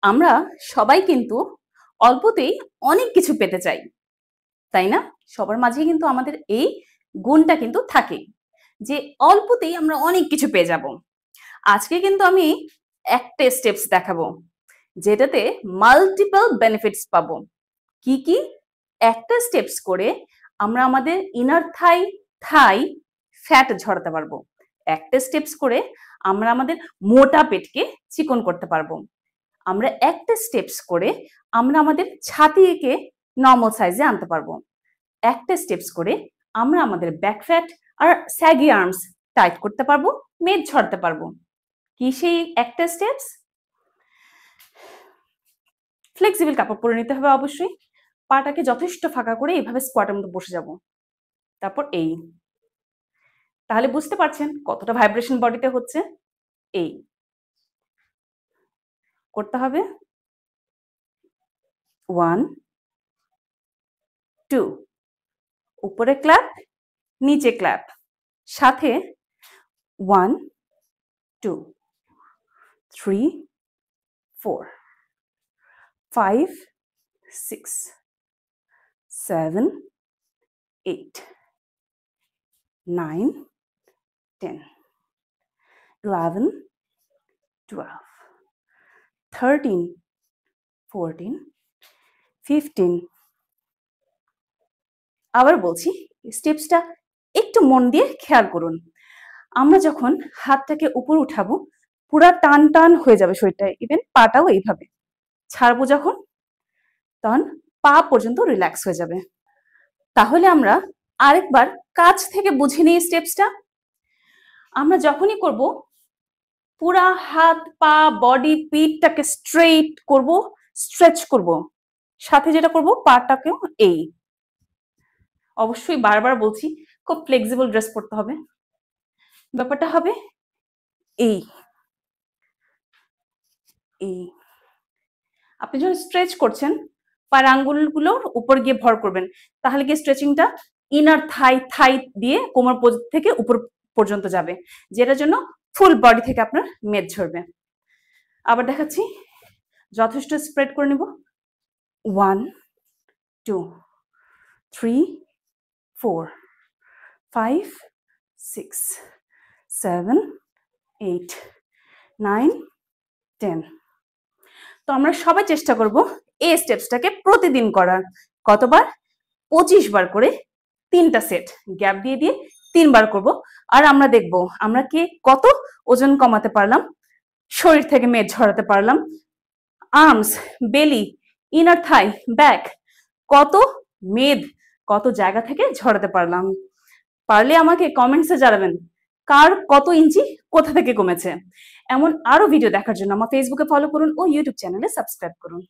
আমরা সবাই কিন্তু অল্পতেই অনেক কিছু পেতে চাই, তাই না? সবার মাঝেই কিন্তু আমাদের এই গুণটা কিন্তু থাকে যে অল্পতেই আমরা অনেক কিছু পেয়ে যাব। আজকে কিন্তু আমি একটা স্টেপস দেখাবো যেটাতে মাল্টিপল বেনিফিটস পাবো। কি কি? একটা স্টেপস করে আমরা আমাদের ইনার থাই ফ্যাট ঝরাতে পারবো। একটা স্টেপস করে আমরা আমাদের মোটা পেটকে চিকন করতে পারবো। আমরা একটা স্টেপস করে আমরা আমাদের ছাতিকে নর্মাল সাইজে আনতে পারবো। একটা স্টেপস করে আমরা আমাদের ব্যাক ফ্যাট আর স্যাগি আর্মস টাইট করতে পারবো, মেদ ঝরতে পারবো। কি সেই একটা স্টেপস? ফ্লেক্সিবল কাপড় পরে নিতে হবে অবশ্যই। পাটাকে যথেষ্ট ফাঁকা করে এইভাবে স্কোয়াটের মতো বসে যাব। তারপর এই, তাহলে বুঝতে পারছেন কতটা ভাইব্রেশন বডিতে হচ্ছে। এই করতে হবে 1 2, উপরে ক্ল্যাপ, নিচে ক্ল্যাপ, সাথে 1 2 3 4 5 6 7 8 9 10 11 12 13 14 15। আবার বলছি, স্টেপসটা একটু মন দিয়ে খেয়াল করুন। আমরা যখন হাতটাকে উপর উঠাবো পুরা টান টান হয়ে যাবে শরীরটা, ইভেন পাটাও এইভাবে ছাড়বো যখন, তখন পা পর্যন্ত রিল্যাক্স হয়ে যাবে। তাহলে আমরা আরেকবার কাছ থেকে বুঝে নিই স্টেপসটা। আমরা যখনই করব পুরা হাত পা বডি পিঠটাকে স্ট্রেট করব, স্ট্রেচ করব, সাথে যেটা করব পাটাকেও এই, অবশ্যই বারবার বলছি খুব ফ্লেক্সিবল ড্রেস পরতে হবে। ব্যাপারটা হবে এই এই, আপনি যখন স্ট্রেচ করছেন পায়ের আঙ্গুলগুলোর উপর গিয়ে ভর করবেন, তাহলে কি স্ট্রেচিংটা ইনার থাই দিয়ে কোমর থেকে উপর পর্যন্ত যাবে, যেটার জন্য ফুল বডি থেকে আপনার মেদ ঝরবে। আবার দেখাচ্ছি, যথেষ্ট স্প্রেড করে নিব। 1 2 3 4 5 6 7 8 9 10। তো আমরা সবাই চেষ্টা করব এই স্টেপসটাকে প্রতিদিন করার। কতবার? 25 বার করে, 3টা সেট গ্যাপ দিয়ে দিয়ে 3 বার করব। আর আমরা দেখব আমরা কে কত ওজন কমাতে পারলাম, শরীর থেকে মেদ ঝরাতে পারলাম, আর্মস, বেলি, ইনার থাই, ব্যাক, কত মেদ কত জায়গা থেকে ঝরাতে পারলাম। পারলে আমাকে কমেন্টসে জানাবেন কার কত ইঞ্চি কোথা থেকে কমেছে। এমন আরো ভিডিও দেখার জন্য আমার ফেসবুকে ফলো করুন ও ইউটিউব চ্যানেলে সাবস্ক্রাইব করুন।